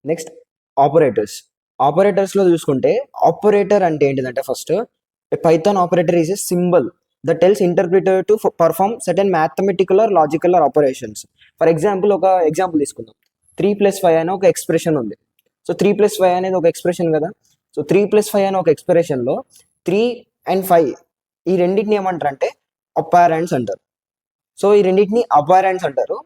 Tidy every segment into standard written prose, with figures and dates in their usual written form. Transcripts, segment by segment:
Next ఆపరేటర్స్లో చూసుకుంటే operator అంటే ఏంటిదంటే first Python operator is a symbol that tells interpreter to perform certain mathematical or logical or operations. For example ఒక example తీసుకుందాం. 3+5 అనే ఒక expression ఉంది. సో 3+5 అనేది ఒక ఎక్స్ప్రెషన్ కదా. సో 3+5 అనే ఒక ఎక్స్ప్రెషన్లో 3 and 5 ఈ రెండింటిని ఏమంటారు అంటే అపారెంట్స్ అంటారు. సో ఈ రెండింటిని అపారెంట్స్ అంటారు.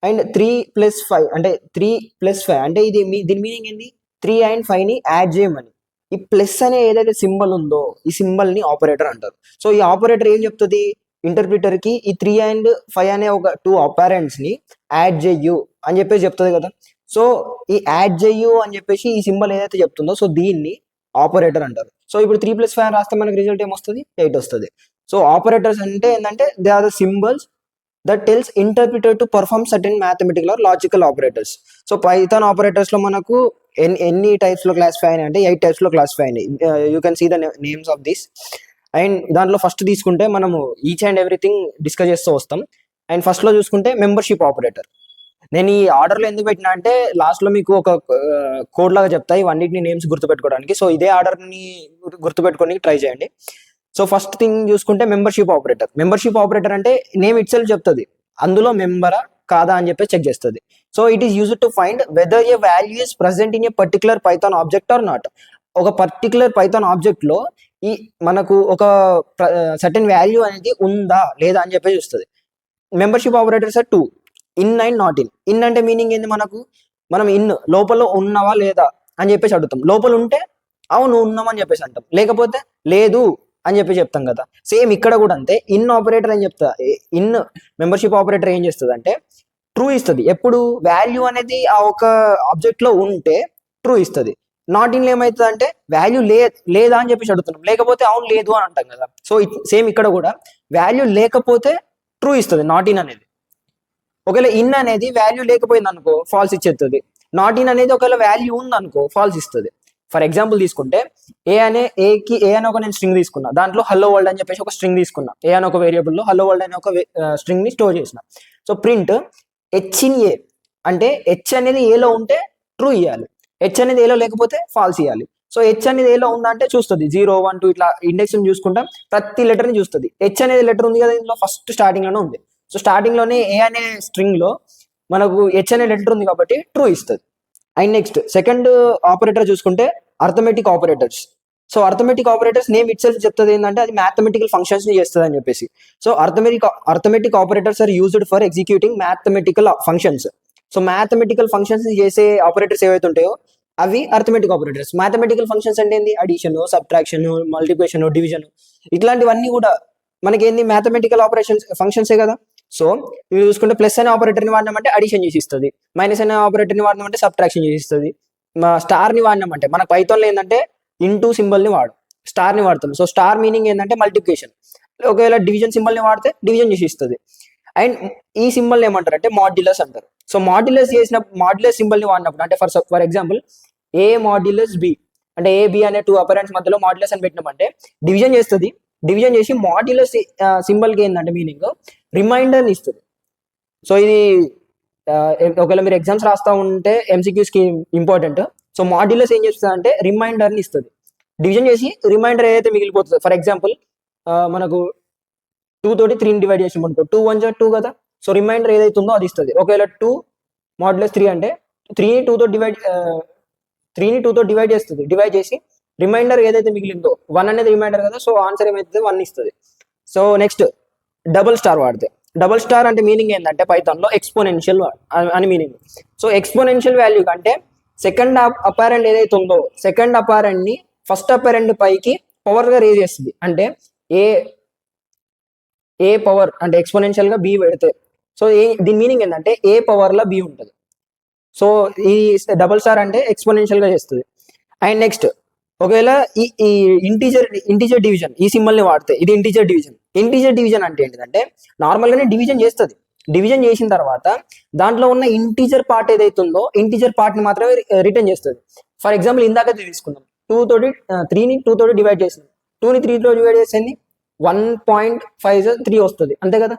అండ్ 3+5 అంటే 3+5 అంటే దీని మీనింగ్ ఏంది? 3 and 5ని యాడ్ చేయమని. ఈ ప్లస్ అనే ఏదైతే సింబల్ ఉందో ఈ సింబల్ని ఆపరేటర్ అంటారు. సో ఈ ఆపరేటర్ ఏం చెప్తుంది ఇంటర్ప్రిటర్కి? ఈ 3 and 5 అనే ఒక 2 అపారెంట్స్ని యాడ్ చెయ్యు అని చెప్పేసి చెప్తుంది కదా. సో ఈ యాడ్ చెయ్యు అని చెప్పేసి ఈ సింబల్ ఏదైతే చెప్తుందో సో దీన్ని ఆపరేటర్ అంటారు. సో ఇప్పుడు 3+5 రాస్తే మనకి రిజల్ట్ ఏమొస్తుంది? 8 వస్తుంది. సో ఆపరేటర్స్ అంటే ఏంటంటే they are the symbols that tells interpreter to perform certain mathematical or logical operators. So Python operators లో మనకు ఎన్ని టైప్స్ లో క్లాసిఫై అయినాయి అంటే 8 టైప్స్ లో క్లాసిఫై అయినాయి. You can see the names of this. And దాంట్లో ఫస్ట్ తీసుకుంటే మనము ఈచ్ అండ్ ఎవ్రీథింగ్ డిస్కస్ చేస్తూ వస్తాం. అండ్ ఫస్ట్ లో చూసుకుంటే మెంబర్షిప్ ఆపరేటర్. నేను ఈ ఆర్డర్లో ఎందుకు పెట్టినా అంటే లాస్ట్లో మీకు ఒక కోడ్ లాగా చెప్తాయి ఇవన్నిటిని నేమ్స్ గుర్తుపెట్టుకోవడానికి. సో ఇదే ఆర్డర్ని గుర్తుపెట్టుకోవడానికి ట్రై చేయండి. సో ఫస్ట్ థింగ్ చూసుకుంటే మెంబర్షిప్ ఆపరేటర్ అంటే నేమ్ ఇట్ సెల్ఫ్ చెప్తుంది అందులో మెంబరా కాదా అని చెప్పి చెక్ చేస్తుంది. So it is used to find whether a value is present in a particular Python object or not. ఒక పర్టికులర్ పైథాన్ ఆబ్జెక్ట్లో ఈ మనకు ఒక సర్టెన్ వాల్యూ అనేది ఉందా లేదా అని చెప్పి చూస్తుంది. Membership operators are 2, in and not in. In అంటే మీనింగ్ ఏంది? మనం ఇన్ లోపల ఉన్నావా లేదా అని చెప్పేసి అడుగుతాం. లోపల ఉంటే అవును ఉన్నామని చెప్పేసి అంటాం, లేకపోతే లేదు అని చెప్పి చెప్తాం కదా. సేమ్ ఇక్కడ కూడా అంతే. ఇన్ ఆపరేటర్ అని చెప్తా. ఇన్ మెంబర్షిప్ ఆపరేటర్ ఏం చేస్తుంది అంటే ట్రూ ఇస్తుంది. ఎప్పుడు వాల్యూ అనేది ఆ ఒక ఆబ్జెక్ట్ లో ఉంటే ట్రూ ఇస్తుంది. నాట్ ఇన్ ఏమవుతుంది అంటే వాల్యూ లేదా అని చెప్పేసి అడుగుతున్నాం, లేకపోతే అవును లేదు అని అంటాం కదా. సో సేమ్ ఇక్కడ కూడా వాల్యూ లేకపోతే ట్రూ ఇస్తుంది నాట్ ఇన్ అనేది. ఒకవేళ ఇన్ అనేది వాల్యూ లేకపోయింది అనుకో ఫాల్స్ ఇచ్చేస్తుంది. నాట్ ఇన్ అనేది ఒకవేళ వాల్యూ ఉంది అనుకో ఫాల్స్ ఇస్తుంది. ఫర్ ఎగ్జాంపుల్ తీసుకుంటే ఏ అనే ఒక నేను స్ట్రింగ్ తీసుకున్నా, దాంట్లో హలో వరల్డ్ అని చెప్పేసి ఒక స్ట్రింగ్ తీసుకున్నా. ఏ అనే ఒక వేరియబుల్లో హలో వరల్డ్ అనే ఒక స్ట్రింగ్ ని స్టోర్ చేసిన. So print H in a అంటే హెచ్ అనేది ఏలో ఉంటే ట్రూ ఇవ్వాలి, హెచ్ అనేది ఏలో లేకపోతే ఫాల్స్ ఇవ్వాలి. సో హెచ్ అనేది ఏలో ఉందా అంటే చూస్తుంది 0, 1, 2 ఇట్లా ఇండెక్స్ చూసుకుంటా ప్రతి లెటర్ ని చూస్తుంది. హెచ్ అనేది లెటర్ ఉంది కదా ఇందులో ఫస్ట్ స్టార్టింగ్ లోనే ఉంది. సో స్టార్టింగ్ లోనే ఏ అనే స్ట్రింగ్ లో మనకు హెచ్ అనే లెటర్ ఉంది కాబట్టి ట్రూ ఇస్తుంది. అండ్ నెక్స్ట్ సెకండ్ ఆపరేటర్ చూసుకుంటే arithmetic operators. So arithmetic operators name itself చెప్తుంది ఏంటంటే అది మ్యాథమెటికల్ ఫంక్షన్స్ ని చేస్తుంది అని చెప్పేసి. So arithmetic operators are used for executing mathematical functions. So mathematical functions చేసే ఆపరేటర్స్ ఏవైతే ఉంటాయో అవి అర్థమెటిక్ ఆపరేటర్స్. మ్యాథమెటికల్ ఫంక్షన్స్ అంటే ఏంది? అడిషన్, సబ్ట్రాక్షన్, మల్టిప్లికేషన్, డివిజన్ ఇట్లాంటివన్నీ కూడా మనకేంది మ్యాథమెటికల్ ఫంక్షన్సే కదా. సో ఇవి చూసుకుంటే ప్లస్ అనే ఆపరేటర్ని వాడినామంటే అడిషన్ చేసి ఇస్తుంది, మైనస్ అనే ఆపరేటర్ని వాడినామంటే సబ్ట్రాక్షన్ చేసి ఇస్తుంది. స్టార్ని వాడినామంటే మన పైథాన్లో ఏంటంటే ఇంటూ సింబల్ని స్టార్ని వాడతాం. సో స్టార్ మీనింగ్ ఏంటంటే మల్టిప్లికేషన్. ఒకవేళ డివిజన్ సింబల్ని వాడితే డివిజన్ చేసి ఇస్తుంది. అండ్ ఈ సింబల్ ఏమంటారు అంటే మాడ్యులస్ అంటారు. సో మాడ్యులస్ సింబల్ని వాడినప్పుడు అంటే for example a modulus b అంటే ఏ బి అనే 2 అపరెంట్స్ మధ్యలో మాడ్యులస్ అని పెట్టినామంటే డివిజన్ చేస్తుంది. డివిజన్ చేసి మాడ్యులస్ సింబల్కి ఏంటంటే మీనింగ్ రిమైండర్ని ఇస్తుంది. సో ఇది ఒకవేళ మీరు ఎగ్జామ్స్ రాస్తూ ఉంటే ఎంసీక్యూస్కి ఇంపార్టెంట్. సో మాడ్యులస్ ఏం చేస్తుంది అంటే రిమైండర్ని ఇస్తుంది. డివిజన్ చేసి రిమైండర్ ఏదైతే మిగిలిపోతుంది, ఫర్ ఎగ్జాంపుల్ మనకు 2 తోటి 3ని డివైడ్ చేసి అనుకో 2 1 జా 2 కదా. సో రిమైండర్ ఏదైతే ఉందో అది ఇస్తుంది. ఒకవేళ 2 మాడ్యులస్ 3 అంటే 3ని 2 తో డివైడ్ చేస్తుంది. డివైడ్ చేసి రిమైండర్ ఏదైతే మిగిలిందో 1 అనేది రిమైండర్ కదా. సో ఆన్సర్ ఏమైతుంది 1 ఇస్తుంది. సో నెక్స్ట్ డబుల్ స్టార్ వాడితే, డబుల్ స్టార్ అంటే మీనింగ్ ఏంటంటే పైథాన్లో ఎక్స్పోనెన్షియల్ అని మీనింగ్. సో ఎక్స్పోనెన్షియల్ వాల్యూ కంటే సెకండ్ అపారెంట్ ఏదైతే ఉందో సెకండ్ అపారెంట్ని ఫస్ట్ అపారెంట్ పైకి పవర్గా రేజ్ చేస్తుంది. అంటే ఏ పవర్ అంటే ఎక్స్పోనెన్షియల్గా బి పెడితే సో దీని మీనింగ్ ఏంటంటే ఏ పవర్లో బి ఉంటుంది. సో ఈ డబుల్ స్టార్ అంటే ఎక్స్పోనెన్షియల్గా చేస్తుంది. అండ్ నెక్స్ట్ ఒకవేళ ఈ ఇంటీజర్ డివిజన్ ఈ సింబల్ని వాడితే ఇది ఇంటీజర్ డివిజన్ అంటే ఏంటంటే నార్మల్గానే డివిజన్ చేస్తుంది. డివిజన్ చేసిన తర్వాత దాంట్లో ఉన్న ఇంటీజర్ పార్ట్ ఏదైతే ఉందో ఇంటీజర్ పార్ట్ని మాత్రమే రిటర్న్ చేస్తుంది. ఫర్ ఎగ్జాంపుల్ ఇందాక తీసుకుందాం 3ని 2 తోటి డివైడ్ చేసింది. 2ని 3 తో డివైడ్ చేసింది 1.5 3 వస్తుంది అంతే కదా.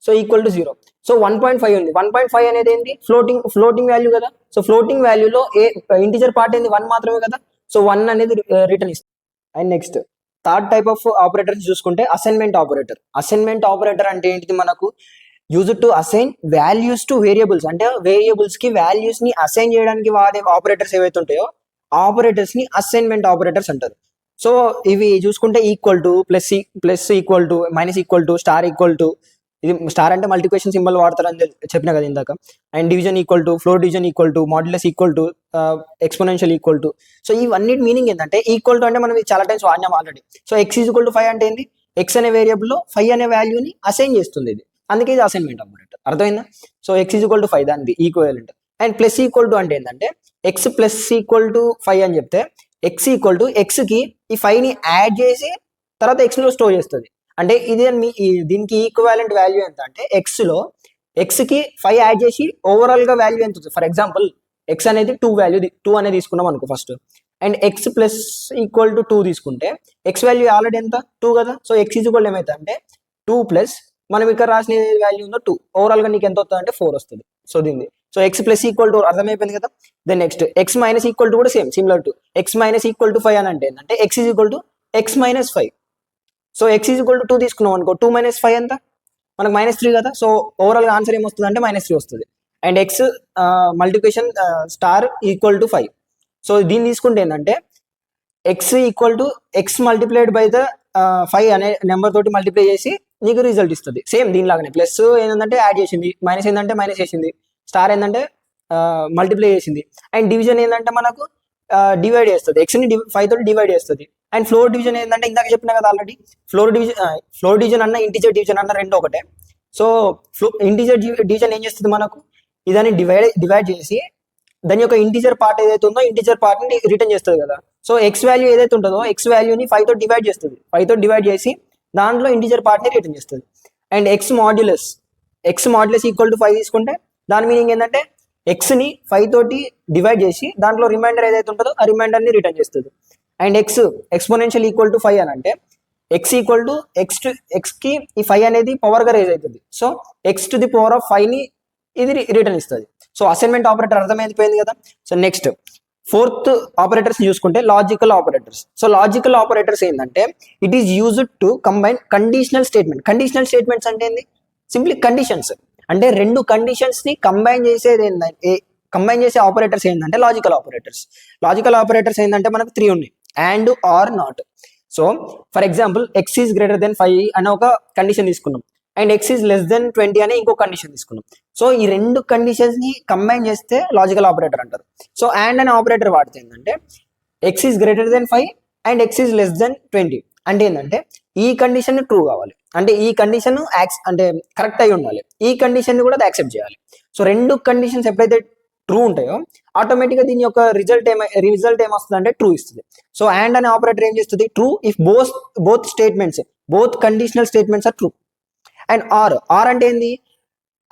So equal to 0. సో 1.5 ఉంది. 1.5 అనేది ఏంటి? ఫ్లోటింగ్ వాల్యూ కదా. సో ఫ్లోటింగ్ వాల్యూలో ఇంటిజర్ పార్ట్ ఏంది? 1 మాత్రమే కదా. సో 1 అనేది రిటర్న్ ఇస్తుంది. And next third type of operators చూసుకుంటే అసైన్మెంట్ ఆపరేటర్. అసైన్మెంట్ ఆపరేటర్ అంటే ఏంటిది? మనకు use to assign values to variables. అంటే వేరియబుల్స్ కి వాల్యూస్ ని అసైన్ చేయడానికి వాడే ఆపరేటర్స్ ఏవైతే ఉంటాయో ఆపరేటర్స్ ని అసైన్మెంట్ ఆపరేటర్స్ అంటారు. సో ఇవి చూసుకుంటే equal to, plus equal to, minus equal to, star equal to, ఇది స్టార్ అంటే మల్టిప్లికేషన్ సింబల్ వాడతారని చెప్పిన కదా ఇందాక. And division equal to, floor division equal to, modulus equal to, exponential equal to. So ఇవన్నిటి మీనింగ్ ఏంటంటే ఈక్వల్ టు అంటే మనం చాలా టైమ్స్ వాడినాం already. So X equal to 5 అంటే ఏంటి? ఎక్స్ అనే వేరియబుల్లో 5 అనే వాల్యూని అసైన్ చేస్తుంది ఇది. అందుకే ఇది అసైన్మెంట్ ఆపరేటర్. అర్థమైందా? సో ఎక్స్ ఈక్వల్ టు 5 దానికి equivalent. And plus equal to అంటే ఏంటంటే ఎక్స్ ప్లస్ ఈక్వల్ టు 5 అని చెప్తే ఎక్స్ ఈక్వల్ టు ఎక్స్ కి ఈ 5 ని యాడ్ చేసి తర్వాత ఎక్స్ లో స్టోర్ చేస్తుంది. అంటే ఇది దీనికి ఈక్వాలెంట్ వాల్యూ ఎంత అంటే ఎక్స్ లో ఎక్స్ కి 5 యాడ్ చేసి ఓవరాల్ గా వాల్యూ ఎంత వస్తుంది. ఫర్ ఎగ్జాంపుల్ ఎక్స్ అనేది 2 వాల్యూ 2 అనేది తీసుకున్నాం అనుకో first. And X plus equal to 2 తీసుకుంటే ఎక్స్ వాల్యూ ఆల్రెడీ ఎంత? 2 కదా. సో ఎక్స్ ఈక్వల్ ఏమైతే అంటే 2 ప్లస్ మనం ఇక్కడ రాసిన వాల్యూ ఉందో 2, ఓవరాల్ గా నీకు ఎంత వస్తుంది అంటే 4 వస్తుంది. సో దీన్ని so x plus equal to అర్థమైపోయింది కదా. Then next x minus equal to కూడా same similar to x minus equal to 5 అని అంటే ఏంటంటే x is equal to x minus 5. So x is equal to 2 తీసుకున్నాం అనుకో, 2 మైనస్ 5 ఎంత? మనకు -3 కదా. సో ఓవరాల్ గా ఆన్సర్ ఏమొస్తుంది అంటే -3 వస్తుంది. And X multiplication star equal to 5. So దీన్ని తీసుకుంటే ఏంటంటే X equal to X multiplied by the 5 అనే నెంబర్ తోటి మల్టిప్లై చేసి నీకు రిజల్ట్ ఇస్తుంది. సేమ్ దీనిలాగానే ప్లస్ ఏంటంటే యాడ్ చేసింది, మైనస్ ఏంటంటే మైనస్ చేసింది, స్టార్ ఏంటంటే మల్టిప్లై చేసింది. అండ్ డివిజన్ ఏంటంటే మనకు డివైడ్ చేస్తుంది, ఎక్స్ని 5 తోటి డివైడ్ చేస్తుంది. అండ్ ఫ్లోర్ డివిజన్ ఏంటంటే ఇందాక చెప్పిన కదా ఆల్రెడీ, ఫ్లోర్ డివిజన్ అన్న ఇంటిజర్ డివిజన్ అన్న రెండు ఒకటే. సో ఇంటిజర్ డివిజన్ ఏం చేస్తుంది? మనకు ఇదాన్ని డివైడ్ చేసి దాని యొక్క ఇంటిజర్ పార్ట్ ఏదైతే ఉందో ఇంటిజర్ పార్ట్ ని రిటర్న్ చేస్తుంది కదా. సో ఎక్స్ వాల్యూ ఏదైతే ఉంటుందో ఎక్స్ వాల్యూని 5 తో డివైడ్ చేస్తుంది, 5 తో డివైడ్ చేసి దాంట్లో ఇంటిజర్ పార్ట్ ని రిటర్న్ చేస్తుంది. And X modulus equal to 5 తీసుకుంటే దాని మీనింగ్ ఏంటంటే ఎక్స్ ని 5 తోటి డివైడ్ చేసి దాంట్లో రిమైండర్ ఏదైతే ఉంటుందో ఆ రిమైండర్ ని రిటర్న్ చేస్తుంది. అండ్ ఎక్స్పోనెన్షియల్ ఈక్వల్ టు 5 అని అంటే ఎక్స్ ఈక్వల్ టు ఎక్స్ కి ఈ 5 అనేది పవర్ గా రేజ్ అవుతుంది. So X to the power of 5 ని ఇది రిటర్న్ ఇస్తుంది. సో అసైన్మెంట్ ఆపరేటర్ అర్థమైపోయింది కదా. సో నెక్స్ట్ ఫోర్త్ ఆపరేటర్స్ చూసుకుంటే logical operators. So logical operators ఏంటంటే it is used to combine conditional statement. Conditional statements అంటే ఏంది? Simply conditions. అంటే రెండు కండిషన్స్ ని కంబైన్ చేసే ఆపరేటర్స్ ఏంటంటే లాజికల్ ఆపరేటర్స్. లాజికల్ ఆపరేటర్స్ ఏంటంటే మనకు 3 ఉన్నాయి, and, or, not. So for example x is greater than 5 అనే ఒక కండిషన్ తీసుకున్నాం, and x is less than 20 అనే ఇంకో కండిషన్ తీసుకున్నాం. సో ఈ రెండు కండిషన్స్ ని కంబైన్ చేస్తే లాజికల్ ఆపరేటర్ అంటారు. సో అండ్ అనే ఆపరేటర్ వాడితే ఏంటంటే x is greater than 5 and x is less than 20 అంటే ఏంటంటే ఈ కండిషన్ ట్రూ కావాలి, అంటే ఈ కండిషన్ అంటే కరెక్ట్ అయి ఉండాలి, ఈ కండిషన్ ని కూడా అది యాక్సెప్ట్ చేయాలి. సో రెండు కండిషన్స్ ఎప్పుడైతే ట్రూ ఉంటాయో ఆటోమేటిక్గా దీని యొక్క రిజల్ట్ ఏమొస్తుంది అంటే ట్రూ ఇస్తుంది. సో అండ్ అనే ఆపరేటర్ ఏం చేస్తుంది? True if both conditional statements are true. And or అంటే ఏంది?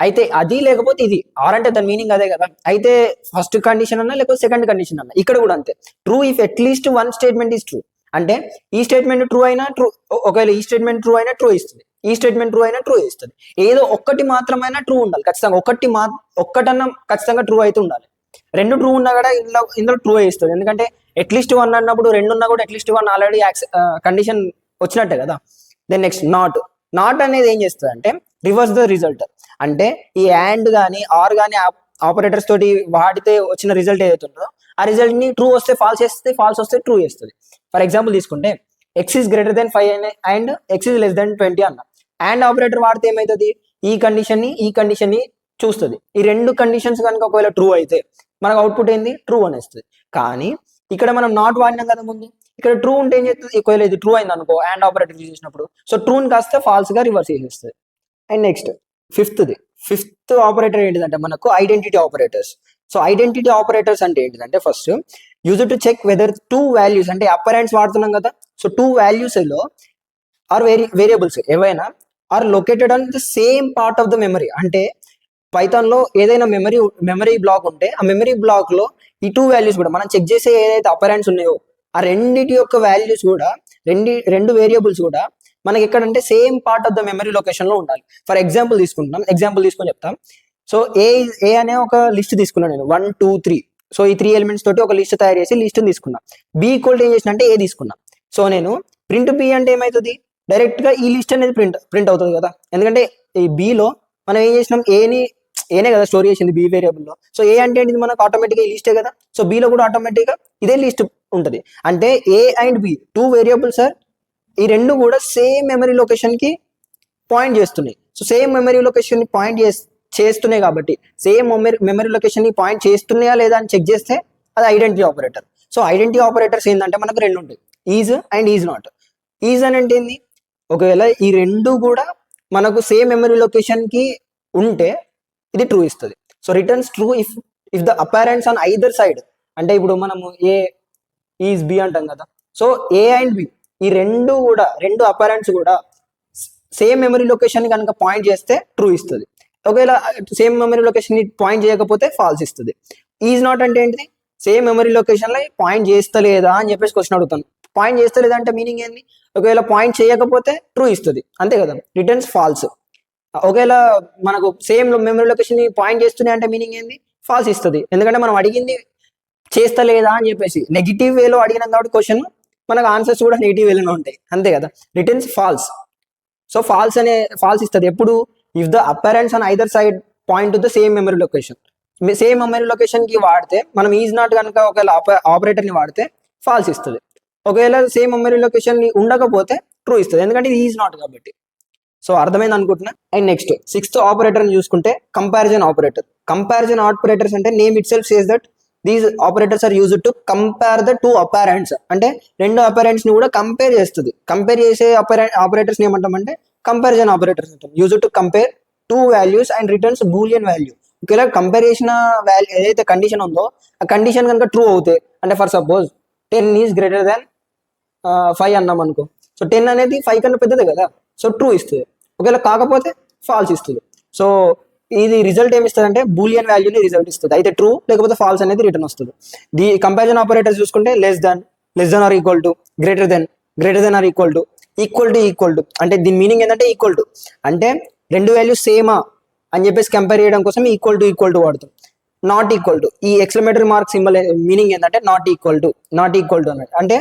అయితే అది లేకపోతే ఇది. ఆర్ అంటే దాని మీనింగ్ అదే కదా. అయితే ఫస్ట్ కండిషన్ అన్నా లేకపోతే సెకండ్ కండిషన్ అన్నా, ఇక్కడ కూడా అంతే. True if at least one statement is true. అంటే ఈ స్టేట్మెంట్ ట్రూ అయినా ట్రూ, ఒకవేళ ఈ స్టేట్మెంట్ ట్రూ అయినా ట్రూ ఇస్తుంది, ఈ స్టేట్మెంట్ ట్రూ అయినా ట్రూ ఇస్తుంది. ఏదో ఒక్కటి మాత్రమైనా ట్రూ ఉండాలి ఖచ్చితంగా, ఒక్కటన్నా ఖచ్చితంగా ట్రూ అయితే ఉండాలి. రెండు ట్రూ ఉన్నా కూడా ఇందులో ట్రూ ఇస్తుంది, ఎందుకంటే అట్లీస్ట్ 1 అన్నప్పుడు 2 ఉన్నా కూడా అట్లీస్ట్ 1 ఆల్రెడీ కండిషన్ వచ్చినట్టే కదా. దెన్ నెక్స్ట్ నాట్ అనేది ఏం చేస్తుంది అంటే రివర్స్ ద రిజల్ట్. అంటే ఈ అండ్ కానీ ఆర్ కానీ ఆపరేటర్స్ తోటి వాడితే వచ్చిన రిజల్ట్ ఏదైతే ఉంటుందో ఆ రిజల్ట్ ని ట్రూ వస్తే ఫాల్స్ చేస్తుంది, ఫాల్స్ వస్తే ట్రూ చేస్తుంది. ఫర్ ఎగ్జాంపుల్ తీసుకుంటే X is greater than 5 and X is less than 20 అన్న అండ్ ఆపరేటర్ వాడితే ఏమవుతుంది? ఈ కండిషన్ ని చూస్తుంది. ఈ రెండు కండిషన్స్ కనుక ఒకవేళ ట్రూ అయితే మనకు అవుట్పుట్ ఏంది? ట్రూ అనేస్తుంది. కానీ ఇక్కడ మనం నాట్ వాడినాం కదా ముందు, ఇక్కడ ట్రూ ఉంటే ఏం చేస్తుంది? ఒకవేళ ఇది ట్రూ అయింది అనుకో అండ్ ఆపరేటర్ యూజ్ చేసినప్పుడు, సో ట్రూని కాస్త ఫాల్స్ గా రివర్స్ చేసేస్తుంది. అండ్ నెక్స్ట్ ఫిఫ్త్ ఆపరేటర్ ఏంటిదంటే మనకు identity operators. So identity operators అంటే ఏంటిదంటే first use to check whether 2 values, అంటే అపరెంట్స్ వాడుతున్నాం కదా. సో 2 వాల్యూస్ లో ఆర్ వేరియబుల్స్ ఏవైనా are located on the same part of the memory. అంటే పైథాన్ లో ఏదైనా మెమరీ బ్లాక్ ఉంటే ఆ మెమరీ బ్లాక్ లో ఈ 2 వాల్యూస్ కూడా మనం చెక్ చేసే ఏదైతే అపరెంట్స్ ఉన్నాయో ఆ రెండిటి యొక్క వాల్యూస్ కూడా రెండు వేరియబుల్స్ కూడా మనకి ఎక్కడంటే same part of the memory location లో ఉండాలి. ఫర్ ఎగ్జాంపుల్ తీసుకుంటాం, ఎగ్జాంపుల్ తీసుకొని చెప్తాం. సో ఏ అనే ఒక లిస్ట్ తీసుకున్నాను నేను 1 2 3. సో ఈ 3 ఎలిమెంట్స్ తోటి ఒక లిస్ట్ తయారు చేసి లిస్ట్ తీసుకున్నా. బి ఈక్వల్ ఏం చేసిన అంటే ఏ తీసుకున్నా. సో నేను ప్రింట్ బి అంటే ఏమవుతుంది, డైరెక్ట్ గా ఈ లిస్ట్ అనేది ప్రింట్ అవుతుంది కదా, ఎందుకంటే ఈ బిలో మనం ఏం చేసినాం, ఏనే కదా స్టోర్ చేసింది బి వేరియబుల్లో. సో ఏ అంటే ఏంటిది మనకు ఆటోమేటిక్గా ఈ లిస్టే కదా. సో బిలో కూడా ఆటోమేటిక్గా ఇదే లిస్ట్ ఉంటుంది. అంటే a and b 2 variables sir, ఈ రెండు కూడా సేమ్ మెమరీ లొకేషన్ కి పాయింట్ చేస్తున్నాయి. సో సేమ్ మెమరీ లొకేషన్ ని పాయింట్ చేస్తున్నాయి కాబట్టి సేమ్ మెమరీ లొకేషన్ ని పాయింట్ చేస్తున్నాయా లేదా అని చెక్ చేస్తే అది identity operator. So identity operators ఏంటంటే మనకు రెండు ఉంటాయి, is and is not. Is అని అంటే ఏంది, ఒకవేళ ఈ రెండు కూడా మనకు సేమ్ మెమరీ లొకేషన్ కి ఉంటే ఇది ట్రూ ఇస్తుంది. So returns true if the operands on either side. అంటే ఇప్పుడు మనము ఏ ఈజ్ బి అంటాం కదా. సో ఏ అండ్ బి ఈ రెండు అపారెంట్స్ కూడా సేమ్ మెమరీ లొకేషన్ కనుక పాయింట్ చేస్తే ట్రూ ఇస్తుంది. ఒకవేళ సేమ్ మెమరీ లొకేషన్ ని పాయింట్ చేయకపోతే ఫాల్స్ ఇస్తుంది. ఈజ్ నాట్ అంటే ఏంటిది, సేమ్ మెమరీ లొకేషన్ లో పాయింట్ చేస్తలేదా అని చెప్పేసి క్వశ్చన్ అడుగుతాను. పాయింట్ చేస్తలేదా అంటే మీనింగ్ ఏంది, ఒకవేళ పాయింట్ చేయకపోతే ట్రూ ఇస్తుంది, అంతే కదా, రిటర్న్స్ ఫాల్స్. ఒకవేళ మనకు సేమ్ మెమరీ లొకేషన్ ని పాయింట్ చేస్తున్నాయి అంటే మీనింగ్ ఏంది, ఫాల్స్ ఇస్తుంది. ఎందుకంటే మనం అడిగింది చేస్తలేదా అని చెప్పేసి నెగిటివ్ వేలో అడిగినాం కాబట్టి క్వశ్చన్, మనకు ఆన్సర్స్ కూడా నెగిటివ్ వేలోనే ఉంటాయి, అంతే కదా, రిటర్న్స్ ఫాల్స్. సో ఫాల్స్ ఇస్తుంది ఎప్పుడు, if the operands on either side point to the same memory location. Same memory location కి వాడితే మనం ఈజ్ నాట్ కనుక ఒకవేళ ఆపరేటర్ ని వాడితే ఫాల్స్ ఇస్తుంది. ఒకవేళ సేమ్ మెమరీ లొకేషన్ ని ఉండకపోతే ట్రూ ఇస్తుంది, ఎందుకంటే ఇది ఈజ్ నాట్ కాబట్టి. సో అర్థమైంది అనుకుంటున్నా. అండ్ నెక్స్ట్ 6th ఆపరేటర్ ని చూసుకుంటే కంపారిజన్ ఆపరేటర్. కంపారిజన్ ఆపరేటర్స్ అంటే name itself says that these operators are used to compare the 2 operands. అంటే రెండు అపారెంట్స్ ని కూడా కంపేర్ చేస్తుంది. కంపేర్ చేసే ఆపరేటర్స్ ఏమంటామంటే కంపారిజన్ ఆపరేటర్స్ అంటాం. Used to compare 2 values and returns Boolean value. ఒకవేళ కంపేర్ చేసిన వాల్యూ ఏదైతే కండిషన్ ఉందో ఆ కండిషన్ కనుక ట్రూ అవుతాయి, అంటే for suppose 10 is greater than 5 అన్నాం అనుకో. సో 10 అనేది 5 కన్నా పెద్దదే కదా, సో ట్రూ ఇస్తుంది. ఒకవేళ కాకపోతే ఫాల్స్ ఇస్తుంది. సో ఇది రిజల్ట్ ఏమి ఇస్తుంది అంటే బూలియన్ వాల్యూని రిజల్ట్ ఇస్తుంది, అయితే ట్రూ లేకపోతే ఫాల్స్ అనేది రిటర్న్ వస్తుంది. ది కంపారిజన్ ఆపరేటర్స్ చూసుకుంటే less than or equal to, greater than or equal to. అంటే దీని మీనింగ్ ఏంటంటే ఈక్వల్ టు అంటే రెండు వాల్యూస్ సేమా అని చెప్పేసి కంపేర్ చేయడం కోసం ఈక్వల్ టు వాడుతాం. నాట్ ఈక్వల్ టు, ఈ ఎక్స్క్లమేటరీ మార్క్ సింబల్ మీనింగ్ ఏంటంటే నాట్ ఈక్వల్ టు అన్నట్టు. అంటే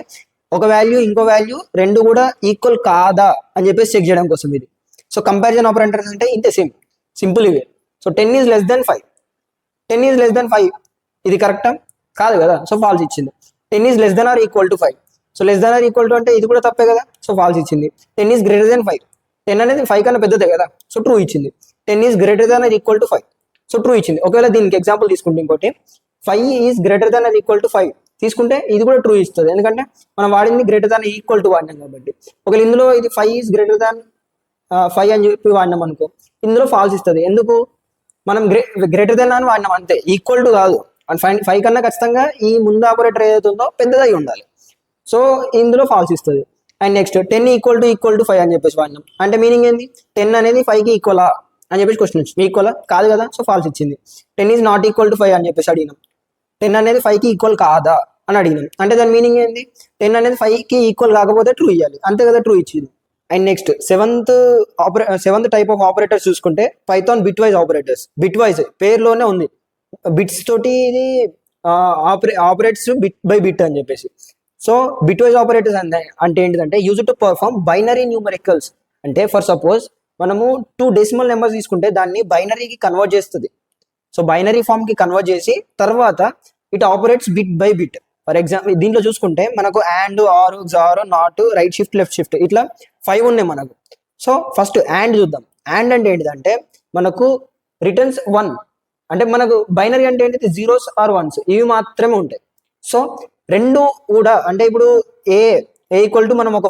ఒక వాల్యూ ఇంకో వాల్యూ రెండు కూడా ఈక్వల్ కాదా అని చెప్పేసి చెక్ చేయడం కోసం ఇది. సో కంపారిజన్ ఆపరేటర్స్ అంటే ఇంతే సింపుల్ ఇవే. సో 10 ఈజ్ లెస్ దెన్ 5, ఇది కరెక్టా కాదు కదా, సో ఫాల్స్ ఇచ్చింది. 10 is less than or equal to 5, so less than or equal to అంటే ఇది కూడా తప్పే కదా, సో ఫాల్స్ ఇచ్చింది. 10 ఈజ్ గ్రేటర్ దెన్ 5, 10 అనేది 5 కన్నా పెద్దదే కదా, సో ట్రూ ఇచ్చింది. 10 is greater than or equal to 5, so true ఇచ్చింది. ఒకవేళ దీనికి ఎగ్జాంపుల్ తీసుకుంటే ఇంకోటి 5 is greater than or equal to 5 తీసుకుంటే ఇది కూడా ట్రూ ఇస్తుంది, ఎందుకంటే మనం వాడింది గ్రేటర్ దాన్ ఈక్వల్ టు వాడినాం కాబట్టి. ఒకవేళ ఇందులో ఇది 5 ఈజ్ గ్రేటర్ దాన్ 5 అని చెప్పి వాడినాం అనుకో, ఇందులో ఫాల్స్ ఇస్తుంది. ఎందుకు, మనం గ్రేటర్ దెన్ అని వాడినాం అంతే, ఈక్వల్ టు కాదు. అండ్ 5 కన్నా ఖచ్చితంగా ఈ ముందు ఆపరేటర్ ఏదైతే ఉందో పెద్దదై ఉండాలి, సో ఇందులో ఫాల్స్ ఇస్తుంది. అండ్ నెక్స్ట్ 10 ఈక్వల్ టు 5 అని చెప్పేసి వాడినాం, అంటే మీనింగ్ ఏంది, 10 అనేది 5కి ఈక్వలా అని చెప్పేసి క్వశ్చన్ వచ్చింది, ఈక్వలా కాదు కదా, సో ఫాల్స్ ఇచ్చింది. 10 ఈజ్ నాట్ ఈక్వల్ టు 5 అని చెప్పేసి అడిగినాం, 10 అనేది 5కి ఈక్వల్ కాదా అని అడిగినాం, అంటే దాని మీనింగ్ ఏంది, 10 అనేది 5కి ఈక్వల్ కాకపోతే ట్రూ ఇవ్వాలి, అంతే కదా, ట్రూ ఇచ్చింది. And next seventh type of operators చూసుకుంటే Python bitwise operators. Bitwise పేరులోనే ఉంది, బిట్స్ తోటి ఇది ఆపరేట్స్ బిట్ బై బిట్ అని చెప్పేసి. సో బిట్ వైజ్ ఆపరేటర్స్ అంటే ఏంటిదంటే use to perform binary numericals. అంటే ఫర్ సపోజ్ మనము 2 డెసిమల్ నెంబర్స్ తీసుకుంటే దాన్ని బైనరీకి కన్వర్ట్ చేస్తుంది. సో బైనరీ ఫామ్ కి కన్వర్ట్ చేసి తర్వాత it operates bit by bit. For example దీంట్లో చూసుకుంటే మనకు and, or, xor, not, right shift, left shift ఇట్లా 5 ఉన్నాయి మనకు. సో ఫస్ట్ అండ్ చూద్దాం. అండ్ అంటే ఏంటిదంటే మనకు రిటర్న్స్ 1, అంటే మనకు బైనరీ అంటే ఏంటిది, 0s or 1s ఇవి మాత్రమే ఉంటాయి. సో రెండు కూడా అంటే ఇప్పుడు ఏ ఈక్వల్ టు మనం ఒక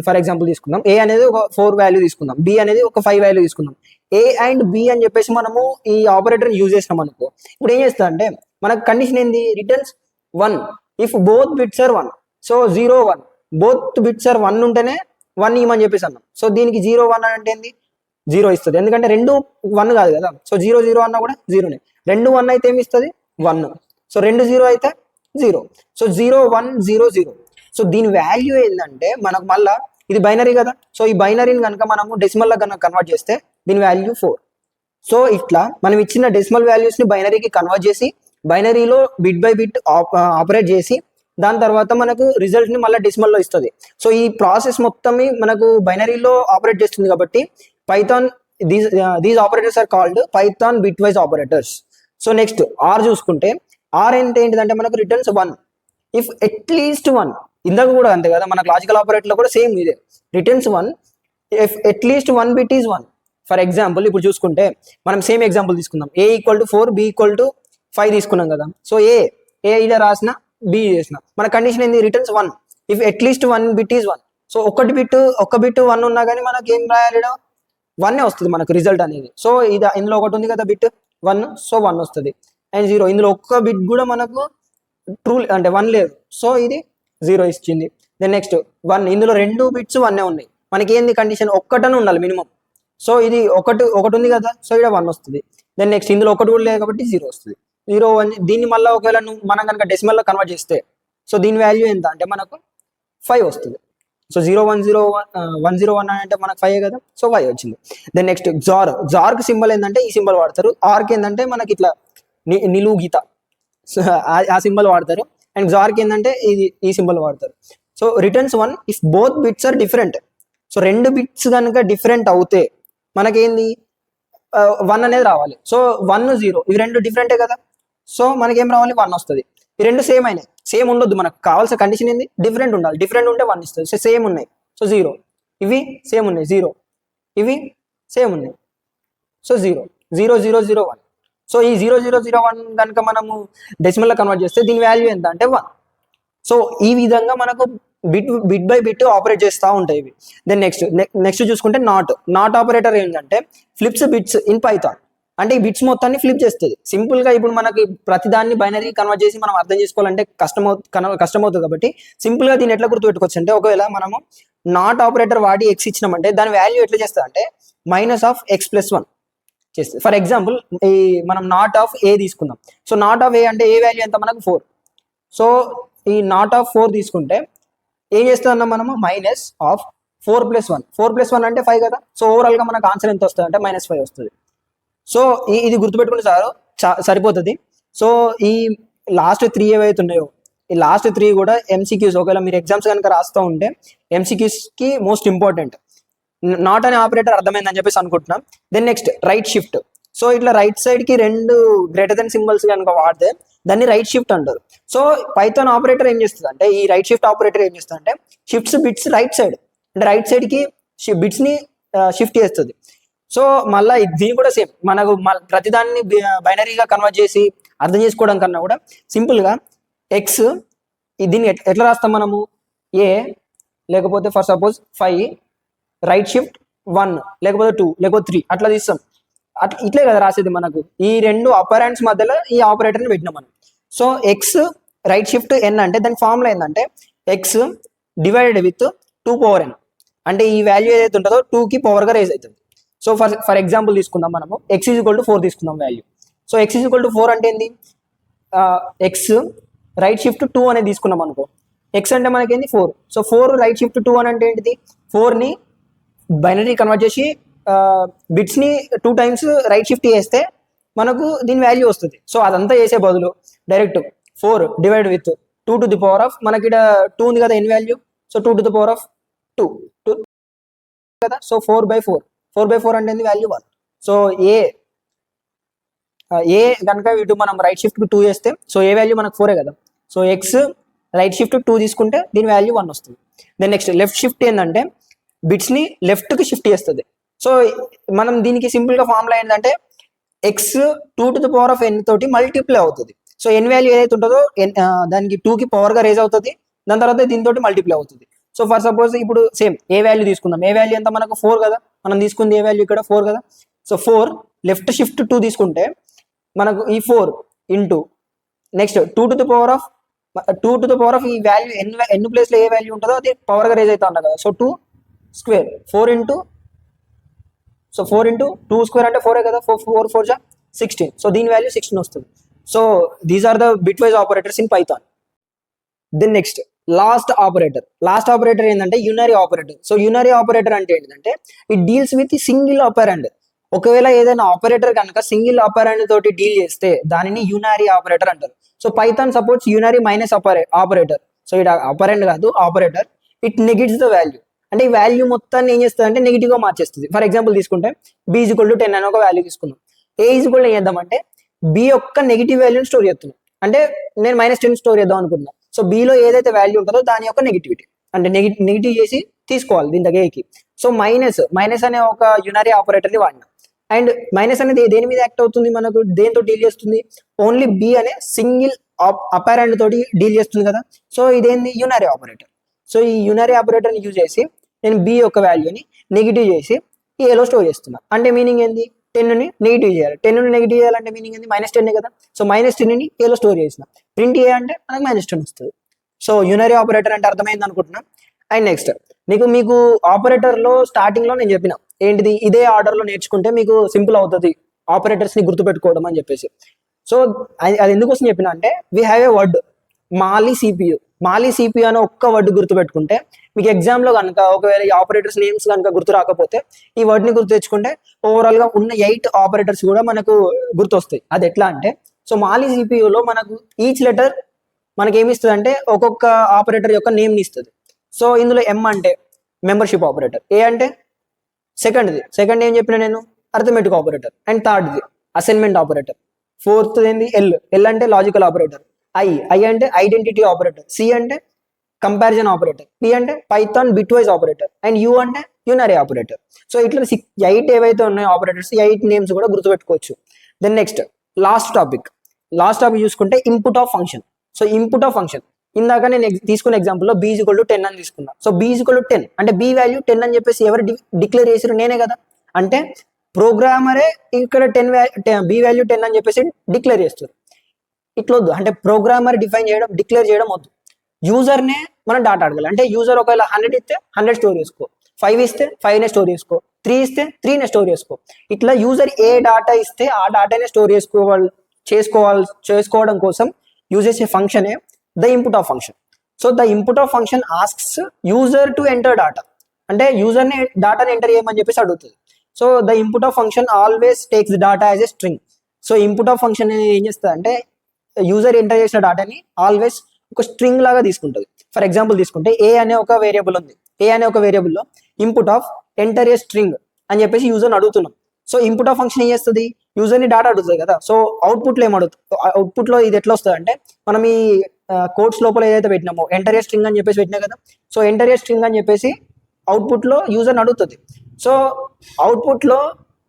ఫర్ ఎగ్జాంపుల్ తీసుకుందాం, ఏ అనేది ఒక 4 వాల్యూ తీసుకుందాం, బి అనేది ఒక 5 వాల్యూ తీసుకుందాం. ఏ అండ్ బి అని చెప్పేసి మనము ఈ ఆపరేటర్ యూజ్ చేసినాం అనుకో, ఇప్పుడు ఏం చేస్తా అంటే మనకు కండిషన్ ఏంది, returns 1 if both bits are 1. So 0 1, both bits are 1 ఉంటేనే 1 ఇవ్వమని చెప్పేసి అన్నాం. సో దీనికి 0 1 అంటే ఏంది, 0 ఇస్తుంది, ఎందుకంటే రెండు 1 కాదు కదా. సో 0 0 అన్నా కూడా 0నే, రెండు 1 అయితే ఏమి ఇస్తుంది 1. సో రెండు 0 అయితే 0. సో 0 1 0 0. సో దీని వాల్యూ ఏంటంటే మనకు మళ్ళా ఇది బైనరీ కదా. సో ఈ బైనరీని కనుక మనము డెసిమల్లో కనుక కన్వర్ట్ చేస్తే దీని వాల్యూ 4. సో ఇట్లా మనం ఇచ్చిన డెసిమల్ వాల్యూస్ని బైనరీకి కన్వర్ట్ చేసి బైనరీలో బిట్ బై బిట్ ఆపరేట్ చేసి దాని తర్వాత మనకు రిజల్ట్ని మళ్ళీ డెసిమల్లో ఇస్తుంది. సో ఈ ప్రాసెస్ మొత్తం మనకు బైనరీలో ఆపరేట్ చేస్తుంది కాబట్టి Python these operators are called Python bitwise operators. So next or చూసుకుంటే ఆర్ ఏంటిదంటే మనకు రిటర్న్స్ 1 ఇఫ్ అట్లీస్ట్ 1. ఇందాక కూడా అంతే కదా, మనకు లాజికల్ ఆపరేటర్లో కూడా సేమ్ ఇదే, returns 1 if at least 1 bit is 1. For example ఇప్పుడు చూసుకుంటే మనం సేమ్ ఎగ్జాంపుల్ తీసుకుందాం. A = 4 B = 5 తీసుకున్నాం కదా. సో ఏ ఇలా రాసిన బి చేసిన మన కండిషన్ ఏంది, returns 1 if at least 1 bit is 1. So ఒక్క బిట్ 1 ఉన్నా కానీ మనకి ఏం రాయాలి, 1 వస్తుంది మనకు రిజల్ట్ అనేది. సో ఇందులో ఒకటి ఉంది కదా బిట్ 1, సో 1 వస్తుంది. అండ్ 0, ఇందులో ఒక్క బిట్ కూడా మనకు ట్రూ అంటే 1 లేదు, సో ఇది 0 ఇచ్చింది. దెన్ నెక్స్ట్ 1, ఇందులో 2 బిట్స్ 1 ఉన్నాయి, మనకి ఏంది కండిషన్, ఒక్కటనే ఉండాలి మినిమం. సో ఇది ఒకటి ఉంది కదా, సో ఇక్కడ 1 వస్తుంది. దెన్ నెక్స్ట్ ఇందులో ఒకటి కూడా లేదు కాబట్టి 0 వస్తుంది. 0, 1 దీన్ని మళ్ళీ ఒకవేళ మనం కనుక డెసిమల్లో కన్వర్ట్ చేస్తే సో దీని వాల్యూ ఎంత అంటే మనకు 5 వస్తుంది. సో 0 1 0 1 0 1 అంటే మనకు 5 కదా, సో 5 వచ్చింది. దెన్ నెక్స్ట్ జార్కి సింబల్ ఏంటంటే ఈ సింబల్ వాడతారు. ఆర్కి ఏంటంటే మనకి ఇట్లా నిలువు గీత, సో ఆ సింబల్ వాడతారు. అండ్ జార్కి ఏంటంటే ఈ సింబల్ వాడతారు. So returns 1 if both bits are different. So 2 బిట్స్ కనుక డిఫరెంట్ అవుతే మనకేంది 1 అనేది రావాలి. సో 1 0 ఇవి 2 డిఫరెంటే కదా, సో మనకేం రావాలి, 1 వస్తుంది. ఈ 2 సేమ్ అయినాయి, సేమ్ ఉండొద్దు, మనకు కావాల్సిన కండిషన్ ఏంది, డిఫరెంట్ ఉండాలి. డిఫరెంట్ ఉంటే 1 ఇస్తుంది. సో సేమ్ ఉన్నాయి, సో 0, ఇవి సేమ్ ఉన్నాయి 0, ఇవి సేమ్ ఉన్నాయి, సో 0 0 0 0 1. సో ఈ 0 0 0 1 కనుక మనము డెసిమల్లో కన్వర్ట్ చేస్తే దీని వాల్యూ ఎంత అంటే 1. సో ఈ విధంగా మనకు బిట్ బై బిట్ ఆపరేట్ చేస్తూ ఉంటాయి ఇవి. దెన్ నెక్స్ట్ చూసుకుంటే నాట్ ఆపరేటర్ ఏంటంటే ఫ్లిప్స్ బిట్స్ ఇన్ పైథాన్. అంటే ఈ బిట్స్ మొత్తాన్ని ఫ్లిప్ చేస్తుంది. సింపుల్గా ఇప్పుడు మనకి ప్రతిదాన్ని బైనరీ కన్వర్ట్ చేసి మనం అర్థం చేసుకోవాలంటే కష్టమవుతుంది కాబట్టి సింపుల్గా దీన్ని ఎట్లా గుర్తుపెట్టుకోవచ్చు అంటే, ఒకవేళ మనము నాట్ ఆపరేటర్ వాడి ఎక్స్ ఇచ్చినామంటే దాని వాల్యూ ఎట్లా చేస్తుంది అంటే -(x+1) చేస్తుంది. ఫర్ ఎగ్జాంపుల్ ఈ మనం నాట్ ఆఫ్ ఏ తీసుకుందాం. సో నాట్ ఆఫ్ ఏ అంటే ఏ వాల్యూ ఎంత మనకు 4. సో ఈ నాట్ ఆఫ్ 4 తీసుకుంటే ఏం చేస్తుందన్నా మనము -(4 + 1). 4 + 1 అంటే 5 కదా. సో ఓవరాల్గా మనకు ఆన్సర్ ఎంత వస్తుంది అంటే -5 వస్తుంది. సో ఇది గుర్తుపెట్టుకుని సరిపోతుంది. సో ఈ లాస్ట్ 3 ఏవైతే ఉన్నాయో ఈ లాస్ట్ 3 కూడా MCQs, ఒకవేళ మీరు ఎగ్జామ్స్ కనుక రాస్తూ ఉంటే MCQsకి మోస్ట్ ఇంపార్టెంట్. నాట్ అనే ఆపరేటర్ అర్థమైందని చెప్పేసి అనుకుంటున్నాం. Then next right shift. So ఇట్లా రైట్ సైడ్కి 2 గ్రేటర్ దెన్ సింబల్స్ కనుక వాడితే దాన్ని రైట్ షిఫ్ట్ అంటారు. సో పైథాన్ ఆపరేటర్ ఏం చేస్తుంది అంటే, ఈ రైట్ షిఫ్ట్ ఆపరేటర్ ఏం చేస్తుంది అంటే షిఫ్ట్స్ బిట్స్ రైట్ సైడ్, అంటే రైట్ సైడ్కి బిట్స్ని షిఫ్ట్ చేస్తుంది. సో మళ్ళీ దీన్ని కూడా సేమ్ మనకు ప్రతిదాన్ని బైనరీగా కన్వర్ట్ చేసి అర్థం చేసుకోవడం కన్నా కూడా సింపుల్గా ఎక్స్ దీన్ని ఎట్లా రాస్తాం మనము, ఏ లేకపోతే ఫర్ సపోజ్ 5 రైట్ షిఫ్ట్ 1 లేకపోతే 2 లేకపోతే 3 అట్లా తీస్తాం. ఇట్లే కదా రాసేది మనకు. ఈ 2 ఆపరెంట్స్ మధ్యలో ఈ ఆపరేటర్ని పెట్టినాం మనం. So X right shift n అంటే దాని ఫార్ములా ఏంటంటే ఎక్స్ డివైడెడ్ విత్ 2 అంటే ఈ వాల్యూ ఏదైతే ఉంటుందో 2కి పవర్గా రేజ్ అవుతుంది. సో ఫర్ ఎగ్జాంపుల్ తీసుకుందాం మనము x = 4 తీసుకుందాం వాల్యూ. సో x = 4 అంటే ఏంది, ఎక్స్ రైట్ షిఫ్ట్ 2 అనేది తీసుకున్నాం అనుకో. ఎక్స్ అంటే మనకి ఏంది 4. సో 4 రైట్ షిఫ్ట్ 2 అని అంటే ఏంటిది, 4ని బైనరీ కన్వర్ట్ చేసి బిట్స్ని 2 టైమ్స్ రైట్ షిఫ్ట్ చేస్తే మనకు దీని వాల్యూ వస్తుంది. సో అదంతా చేసే బదులు direct 4 divide with 2 to the power of, మనకి ఇక్కడ 2 ఉంది కదా ఎన్ value, so 2 to the power of 2 కదా. సో 4/4 అంటే ఏంది వాల్యూ 1. సో ఏ కనుక ఇటు మనం రైట్ షిఫ్ట్ 2 చేస్తే సో ఏ వాల్యూ మనకు 4 కదా. సో ఎక్స్ రైట్ షిఫ్ట్ 2 తీసుకుంటే దీని వాల్యూ 1 వస్తుంది. దెన్ నెక్స్ట్ లెఫ్ట్ షిఫ్ట్ ఏంటంటే బిట్స్ని లెఫ్ట్కి షిఫ్ట్ చేస్తుంది. సో మనం దీనికి సింపుల్గా ఫార్ములా ఏంటంటే X 2 to the power of n తోటి మల్టిప్లై అవుతుంది. సో ఎన్ వాల్యూ ఏదైతే ఉంటుందో దానికి 2కి పవర్గా రేజ్ అవుతుంది, దాని తర్వాత దీంతో మల్టిప్లై అవుతుంది. సో ఫర్ సపోజ్ ఇప్పుడు సేమ్ ఏ వాల్యూ తీసుకుందాం. ఏ వాల్యూ ఎంత మనకు 4 కదా, మనం తీసుకుంది ఏ వాల్యూ ఇక్కడ 4 కదా. సో 4 లెఫ్ట్ షిఫ్ట్ 2 తీసుకుంటే మనకు ఈ 4 into next 2 to the power of ఈ వాల్యూ ఎన్ ప్లేస్లో ఏ వాల్యూ ఉంటుందో అది పవర్గా రేజ్ అవుతా ఉన్నా కదా. సో 2 స్క్వేర్ 4 ఇంటూ 2 అంటే 4 కదా. 4 4 జా 16. సో దీని వాల్యూ 16 వస్తుంది. So these are the bitwise operators in Python. Then next last operator ఏంటంటే unary operator. So unary operator అంటే ఏంటంటే it deals with single operand. ఒకవేళ ఏదైనా ఆపరేటర్ కనుక సింగిల్ ఆపరెండ్ తోటి డీల్ చేస్తే దానిని యూనరీ ఆపరేటర్ అంటారు. So Python supports unary minus operator. So ఇది ఆపరెండ్ కాదు, operator. It negates the value. అంటే ఈ వాల్యూ మొత్తాన్ని ఏం చేస్తుంది అంటే నెగిటివ్ గా మార్చేస్తుంది. ఫర్ ఎగ్జాంపుల్ తీసుకుంటే b = 10 అని ఒక వాల్యూ తీసుకుందాం. a = ఏం చేద్దామంటే b యొక్క నెగిటివ్ వాల్యూని స్టోర్ చేస్తున్నాం. అంటే నేను -10 స్టోర్ చేద్దాం అనుకుంటున్నా. సో b లో ఏదైతే వాల్యూ ఉంటుందో దాని యొక్క నెగిటివిటీ అంటే నెగిటివ్ చేసి తీసుకోవాలి దీని దగ్గర a కి. సో మైనస్ అనే ఒక యూనరీ ఆపరేటర్ని వాడినా. అండ్ మైనస్ అనేది దేని మీద యాక్ట్ అవుతుంది, మనకు దేంతో డీల్ చేస్తుంది, ఓన్లీ b అనే సింగిల్ అపారెంట్ తోటి డీల్ చేస్తుంది కదా. సో ఇదేంది యూనరీ ఆపరేటర్. సో ఈ యూనరీ ఆపరేటర్ని యూజ్ చేసి నేను b యొక్క వాల్యూని నెగిటివ్ చేసి ఏలో స్టోర్ చేస్తున్నా. అంటే మీనింగ్ ఏంది, 10ని నెగిటివ్ చేయాలి. 10ని నెగిటివ్ చేయాలంటే మీనింగ్ ఏంది, -10 కదా. సో -10ని ఏలో స్టోర్ చేసిన. ప్రింట్ ఏ అంటే మనకు -10 వస్తుంది. సో యూనరీ ఆపరేటర్ అంటే అర్థమైంది అనుకుంటున్నా. అండ్ నెక్స్ట్ మీకు ఆపరేటర్ లో స్టార్టింగ్ లో నేను చెప్పిన ఏంటిది, ఇదే ఆర్డర్ లో నేర్చుకుంటే మీకు సింపుల్ అవుతుంది ఆపరేటర్స్ ని గుర్తుపెట్టుకోవడం అని చెప్పేసి. సో అది ఎందుకోసం చెప్పిన అంటే we have a word Mali CPU అనే ఒక్క వర్డ్ గుర్తుపెట్టుకుంటే మీకు ఎగ్జామ్ లో కనుక ఒకవేళ ఈ ఆపరేటర్స్ నేమ్స్ కనుక గుర్తు రాకపోతే ఈ వర్డ్ ని గుర్తు తెచ్చుకుంటే ఓవరాల్ గా ఉన్న 8 ఆపరేటర్స్ కూడా మనకు గుర్తొస్తాయి. అది ఎట్లా అంటే, సో మాలీ సిపియులో మనకు ఈచ్ లెటర్ మనకి ఏమి ఇస్తుంది అంటే ఒక్కొక్క ఆపరేటర్ యొక్క నేమ్ ని ఇస్తుంది. సో ఇందులో M అంటే మెంబర్షిప్ ఆపరేటర్, ఏ అంటే సెకండ్ ఏం చెప్పిన నేను అర్థమెటిక్ ఆపరేటర్, అండ్ థర్డ్ది అసైన్మెంట్ ఆపరేటర్, ఫోర్త్ ఏంది ఎల్ అంటే లాజికల్ ఆపరేటర్, ఐ అంటే ఐడెంటిటీ ఆపరేటర్, సి అంటే కంపారిజన్ ఆపరేటర్, పి అంటే Python bitwise operator, and U అంటే యూనరీ ఆపరేటర్. సో ఇట్లా 8 ఏవైతే ఉన్నాయో ఆపరేటర్స్, 8 నేమ్స్ కూడా గుర్తుపెట్టుకోవచ్చు. దెన్ నెక్స్ట్ లాస్ట్ టాపిక్ చూసుకుంటే input of function. So input of function ఇందాక నేను తీసుకున్న ఎగ్జాంపుల్లో b = 10 అని తీసుకున్నా. సో b = 10 అంటే b వాల్యూ 10 అని చెప్పేసి ఎవరు డిక్లేర్ చేసారు, నేనే కదా. అంటే ప్రోగ్రామరే ఇక్కడ b వాల్యూ 10 అని చెప్పేసి డిక్లేర్ చేస్తారు. ఇట్లా వద్దు, అంటే ప్రోగ్రామర్ డిక్లేర్ చేయడం వద్దు. యూజర్నే మనం డాటా అడగాలి. అంటే యూజర్ ఒకవేళ 100 ఇస్తే 100 స్టోర్ చేసుకో, 5 ఇస్తే 5నే స్టోర్ చేసుకో, 3 ఇస్తే 3నే స్టోర్ చేసుకో. ఇట్లా యూజర్ ఏ డాటా ఇస్తే ఆ డాటానే స్టోర్ చేసుకోవడం కోసం యూజ్ చేసే ఫంక్షనే the input of function. So the input of function asks user to enter data. అంటే యూజర్ని డాటాని ఎంటర్ చేయమని చెప్పేసి అడుగుతుంది. So the input of function always takes data as a string. So input of function ఏం చేస్తుంది అంటే యూజర్ ఎంటర్ చేసిన డాటాని ఆల్వేస్ ఒక స్ట్రింగ్ లాగా తీసుకుంటుంది. ఫర్ ఎగ్జాంపుల్ తీసుకుంటే ఏ అనే ఒక వేరియబుల్ ఉంది. ఏ అనే ఒక వేరియబుల్లో input of enter a string అని చెప్పేసి యూజర్ని అడుగుతున్నాం. సో ఇన్పుట్ ఆఫ్ ఫంక్షన్ ఏం చేస్తుంది, యూజర్ని డాటా అడుగుతుంది కదా. సో అవుట్పుట్లో ఏమడుగుతుంది, అవుట్పుట్లో ఇది ఎట్లా వస్తుంది అంటే మనం ఈ కోడ్స్ లోపల ఏదైతే పెట్టినామో ఎంటర్ ఏ స్ట్రింగ్ అని చెప్పేసి పెట్టినా కదా. సో ఎంటర్ ఏ స్ట్రింగ్ అని చెప్పేసి అవుట్పుట్లో యూజర్ని అడుగుతుంది. సో అవుట్పుట్లో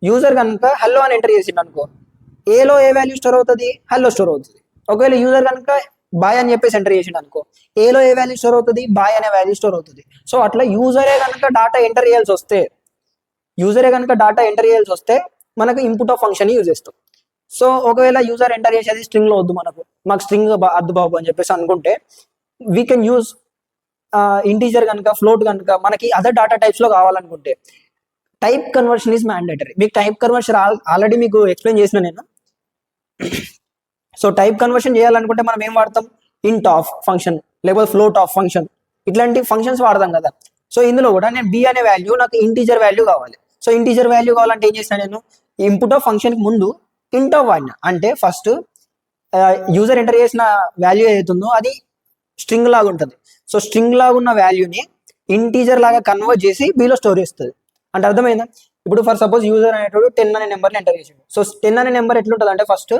యూజర్ కనుక హెల్లో అని ఎంటర్ చేసిండు అనుకో, ఏలో ఏ వాల్యూ స్టోర్ అవుతుంది, హెల్లో స్టోర్ అవుతుంది. ఒకవేళ యూజర్ కనుక బాయ్ అని చెప్పేసి ఎంటర్ చేసిండు అనుకో, ఏలో ఏ వాల్యూ స్టోర్ అవుతుంది, బాయ్ అనే వాల్యూ స్టోర్ అవుతుంది. సో అట్లా యూజరే కనుక డాటా ఎంటర్ చేయాల్సి వస్తే మనకు ఇన్పుట్ ఆఫ్ ఫంక్షన్ యూజ్ చేస్తాం. సో ఒకవేళ యూజర్ ఎంటర్ చేసేది స్ట్రింగ్ లో వద్దు, మాకు స్ట్రింగ్ అద్దు బాబు అని చెప్పేసి అనుకుంటే వీ కెన్ యూజ్ ఇంటీజర్ కనుక, ఫ్లోట్ కనుక, మనకి అదర్ డాటా టైప్స్ లో కావాలనుకుంటే టైప్ కన్వర్షన్ ఈజ్ మ్యాండేటరీ. మీకు టైప్ కన్వర్షన్ ఆల్రెడీ మీకు ఎక్స్ప్లెయిన్ చేసిన నేను. సో టైప్ కన్వర్షన్ చేయాలనుకుంటే మనం ఏం వాడతాం, ఇంట్ ఆఫ్ ఫంక్షన్ లేకపోతే ఫ్లోట్ ఆఫ్ ఫంక్షన్, ఇట్లాంటి ఫంక్షన్స్ వాడతాం కదా. సో ఇందులో కూడా నేను b అనే వాల్యూ నాకు ఇంటీజర్ వాల్యూ కావాలి. సో ఇంటీజర్ వాల్యూ కావాలంటే ఏం చేస్తాను, నేను ఇన్పుట్ ఆఫ్ ఫంక్షన్కి ముందు ఇంట్ ఆఫ్ వాడినా. అంటే ఫస్ట్ యూజర్ ఎంటర్ చేసిన వాల్యూ ఏదైతుందో అది స్ట్రింగ్ లాగా ఉంటుంది. సో స్ట్రింగ్ లాగా ఉన్న వాల్యూని ఇంటీజర్ లాగా కన్వర్ట్ చేసి బీలో స్టోర్ చేస్తుంది. అంటే అర్థమైందా? ఇప్పుడు ఫర్ సపోజ్ యూజర్ అనేటోడు 10 అనే నెంబర్ని ఎంటర్ చేసాడు. సో 10 అనే నెంబర్ ఎట్లుంటుంది అంటే ఫస్ట్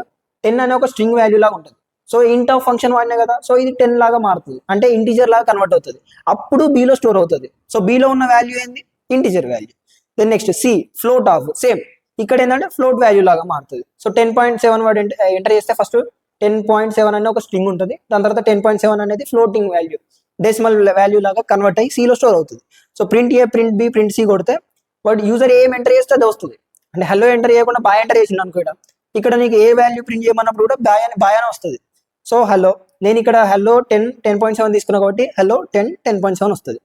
10 అనే ఒక స్ట్రింగ్ వాల్యూ లాగా ఉంటుంది. సో ఇంట్ ఆఫ్ ఫంక్షన్ వాడినా కదా, సో ఇది 10 లాగా మారుతుంది, అంటే ఇంటీజర్ లాగా కన్వర్ట్ అవుతుంది. అప్పుడు బీలో స్టోర్ అవుతుంది. సో బీలో ఉన్న వాల్యూ ఏంది, integer value. Then next c float of, same ఇక్కడ ఏంటంటే ఫ్లోట్ వాల్యూ లాగా మారుతుంది. సో 10.7 వర్డ్ ఎంటర్ చేస్తే ఫస్ట్ 10.7 అనే ఒక స్ట్రింగ్ ఉంటుంది. దాని తర్వాత 10.7 అనేది ఫ్లోటింగ్ వాల్యూ, డెసిమల్ వాల్యూ లాగా కన్వర్ట్ అయ్యి సిలో స్టోర్ అవుతుంది. So print a, print b, print c కొడితే వాడు యూజర్ ఏం ఎంటర్ చేస్తే అది వస్తుంది. అంటే హెల్లో ఎంటర్ చేయకుండా బాయ్ ఎంటర్ చేసింది అనుకో, ఇక్కడ నీకు ఏ వాల్యూ ప్రింట్ చేయమన్నప్పుడు కూడా బాయ్ అని వస్తుంది. సో హెల్లో, నేను ఇక్కడ హెల్లో 10.7 తీసుకున్నా కాబట్టి హెల్లో 10.7 వస్తుంది.